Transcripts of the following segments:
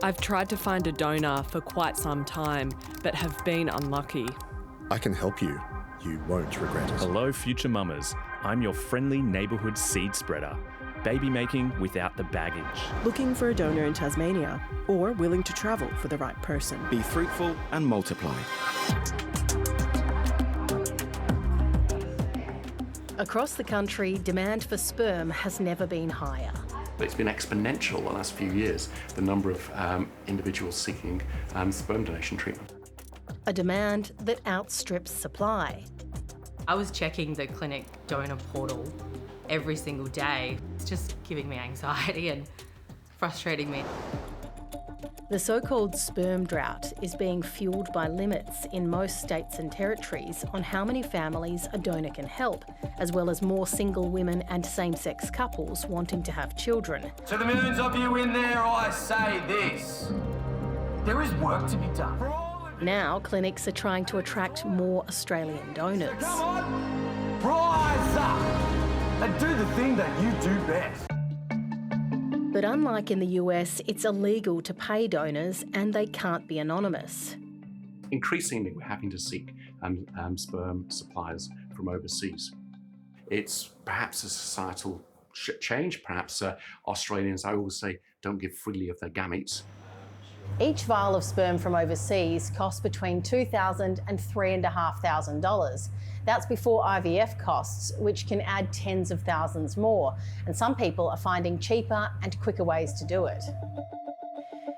I've tried to find a donor for quite some time, but have been unlucky. I can help you. You won't regret it. Hello, future mamas. I'm your friendly neighbourhood seed spreader. Baby making without the baggage. Looking for a donor in Tasmania or willing to travel for the right person. Be fruitful and multiply. Across the country, demand for sperm has never been higher. It's been exponential the last few years, the number of individuals seeking sperm donation treatment. A demand that outstrips supply. I was checking the clinic donor portal every single day. It's just giving me anxiety and frustrating me. The so-called sperm drought is being fuelled by limits in most states and territories on how many families a donor can help, as well as more single women and same-sex couples wanting to have children. To the millions of you in there, I say this. There is work to be done. Now, clinics are trying to attract more Australian donors. Come on, rise up and do the thing that you do best. But unlike in the US, it's illegal to pay donors and they can't be anonymous. Increasingly, we're having to seek sperm suppliers from overseas. It's perhaps a societal change. Perhaps Australians, I always say, don't give freely of their gametes. Each vial of sperm from overseas costs between $2,000 and $3,500. That's before IVF costs, which can add tens of thousands more. And some people are finding cheaper and quicker ways to do it.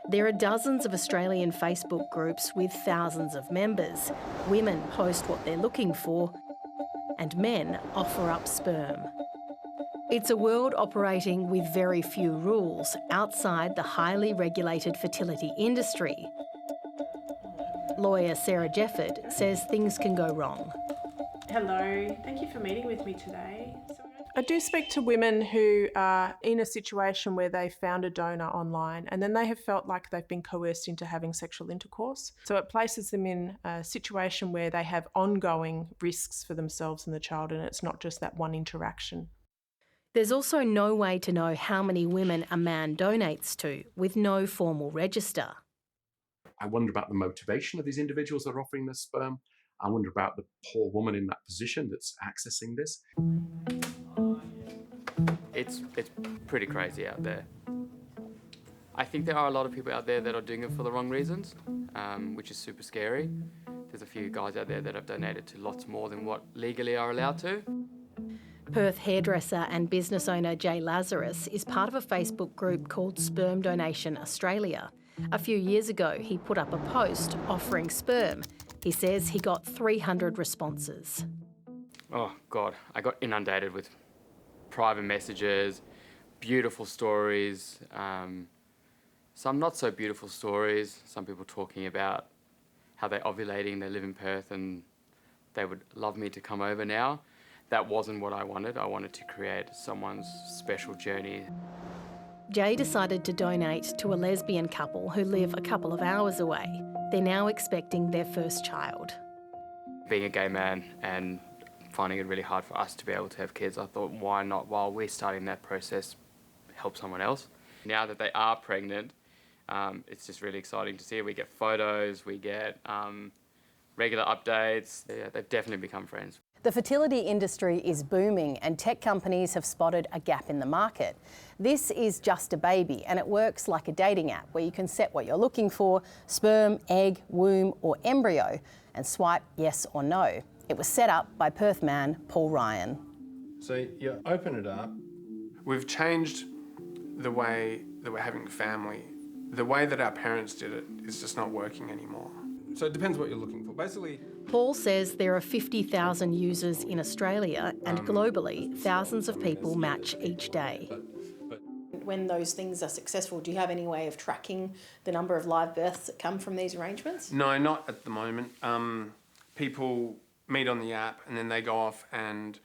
There are dozens of Australian Facebook groups with thousands of members. Women post what they're looking for, and men offer up sperm. It's a world operating with very few rules outside the highly regulated fertility industry. Lawyer Sarah Jefford says things can go wrong. Hello, thank you for meeting with me today. I do speak to women who are in a situation where they found a donor online and then they have felt like they've been coerced into having sexual intercourse. So it places them in a situation where they have ongoing risks for themselves and the child, and it's not just that one interaction. There's also no way to know how many women a man donates to, with no formal register. I wonder about the motivation of these individuals that are offering this sperm. I wonder about the poor woman in that position that's accessing this. It's pretty crazy out there. I think there are a lot of people out there that are doing it for the wrong reasons, which is super scary. There's a few guys out there that have donated to lots more than what legally are allowed to. Perth hairdresser and business owner Jay Lazarus is part of a Facebook group called Sperm Donation Australia. A few years ago, he put up a post offering sperm. He says he got 300 responses. Oh God, I got inundated with private messages, beautiful stories, some not so beautiful stories, some people talking about how they're ovulating, they live in Perth and they would love me to come over now. That wasn't what I wanted. I wanted to create someone's special journey. Jay decided to donate to a lesbian couple who live a couple of hours away. They're now expecting their first child. Being a gay man and finding it really hard for us to be able to have kids, I thought, why not, while we're starting that process, help someone else? Now that they are pregnant, it's just really exciting to see. We get photos, we get regular updates. Yeah, they've definitely become friends. The fertility industry is booming and tech companies have spotted a gap in the market. This is Just a Baby and it works like a dating app where you can set what you're looking for, sperm, egg, womb or embryo, and swipe yes or no. It was set up by Perth man Paul Ryan. So you open it up. We've changed the way that we're having family. The way that our parents did it is just not working anymore. So it depends what you're looking for. Basically, Paul says there are 50,000 users in Australia and globally, thousands of people match each day. When those things are successful, do you have any way of tracking the number of live births that come from these arrangements? No, not at the moment. People meet on the app and then they go off and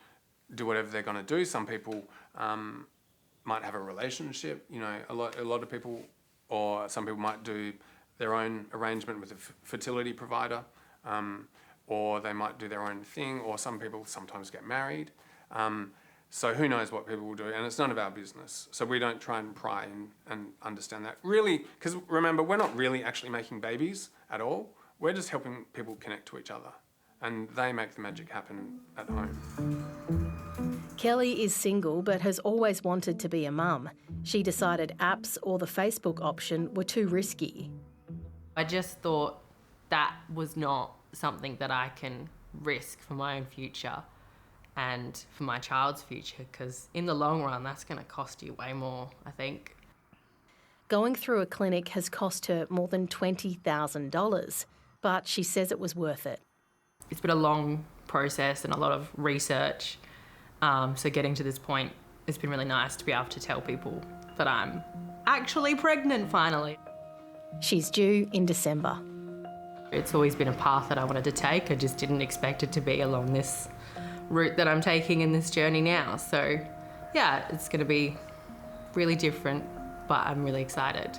do whatever they're going to do. Some people might have a relationship, you know, a lot of people, or some people might do their own arrangement with a fertility provider, or they might do their own thing, or some people sometimes get married. So who knows what people will do, and it's none of our business. So we don't try and pry and understand that. Really, because remember, we're not really actually making babies at all. We're just helping people connect to each other, and they make the magic happen at home. Kelly is single but has always wanted to be a mum. She decided apps or the Facebook option were too risky. I just thought that was not something that I can risk for my own future and for my child's future, because in the long run, that's going to cost you way more, I think. Going through a clinic has cost her more than $20,000, but she says it was worth it. It's been a long process and a lot of research. So getting to this point, it's been really nice to be able to tell people that I'm actually pregnant finally. She's due in December. It's always been a path that I wanted to take. I just didn't expect it to be along this route that I'm taking in this journey now. So yeah, it's going to be really different, but I'm really excited.